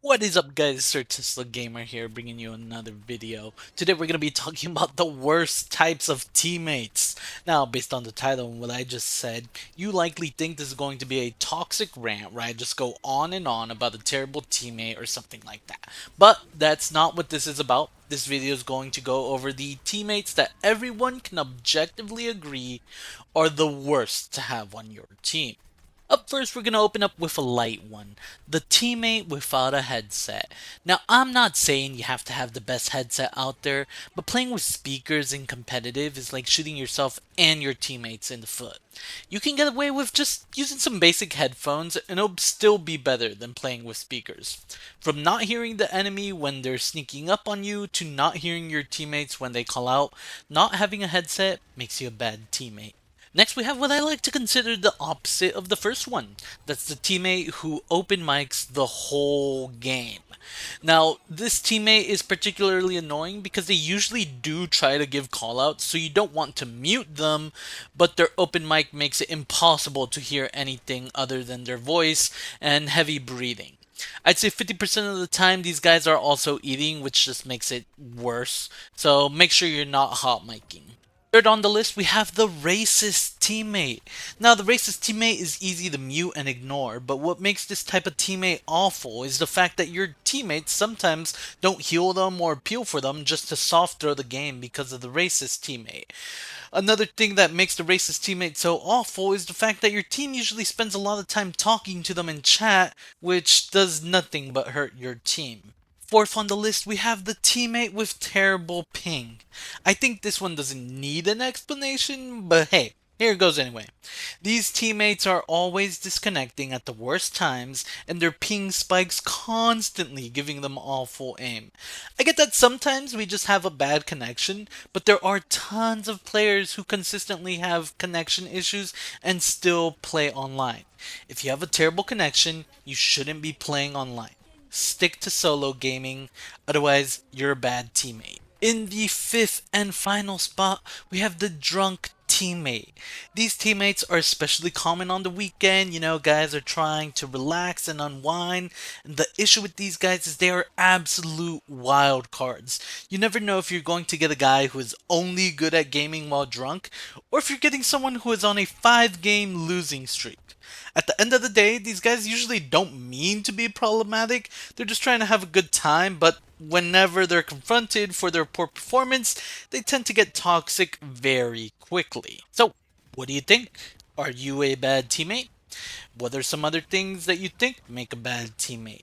What is up, guys? Sir Tesla Gamer here, bringing you another video. Today we're going to be talking about the worst types of teammates. Now, based on the title and what I just said, you likely think this is going to be a toxic rant where I just go on and on about a terrible teammate or something like that. But that's not what this is about. This video is going to go over the teammates that everyone can objectively agree are the worst to have on your team. Up first, we're going to open up with a light one, the teammate without a headset. Now, I'm not saying you have to have the best headset out there, but playing with speakers in competitive is like shooting yourself and your teammates in the foot. You can get away with just using some basic headphones, and it'll still be better than playing with speakers. From not hearing the enemy when they're sneaking up on you to not hearing your teammates when they call out, not having a headset makes you a bad teammate. Next, we have what I like to consider the opposite of the first one. That's the teammate who open mics the whole game. Now, this teammate is particularly annoying because they usually do try to give callouts, so you don't want to mute them, but their open mic makes it impossible to hear anything other than their voice and heavy breathing. I'd say 50% of the time these guys are also eating, which just makes it worse. So make sure you're not hot micing. Third on the list, we have the racist teammate. Now, the racist teammate is easy to mute and ignore, but what makes this type of teammate awful is the fact that your teammates sometimes don't heal them or appeal for them just to soft throw the game because of the racist teammate. Another thing that makes the racist teammate so awful is the fact that your team usually spends a lot of time talking to them in chat, which does nothing but hurt your team. Fourth on the list, we have the teammate with terrible ping. I think this one doesn't need an explanation, but hey, here it goes anyway. These teammates are always disconnecting at the worst times, and their ping spikes constantly, giving them awful aim. I get that sometimes we just have a bad connection, but there are tons of players who consistently have connection issues and still play online. If you have a terrible connection, you shouldn't be playing online. Stick to solo gaming, otherwise, you're a bad teammate. In the fifth and final spot, we have the drunk teammate. These teammates are especially common on the weekend. Guys are trying to relax and unwind. And the issue with these guys is they are absolute wild cards. You never know if you're going to get a guy who is only good at gaming while drunk, or if you're getting someone who is on a 5 game losing streak. At the end of the day, these guys usually don't mean to be problematic. They're just trying to have a good time, but whenever they're confronted for their poor performance, they tend to get toxic very quickly. So, what do you think? Are you a bad teammate? What are some other things that you think make a bad teammate?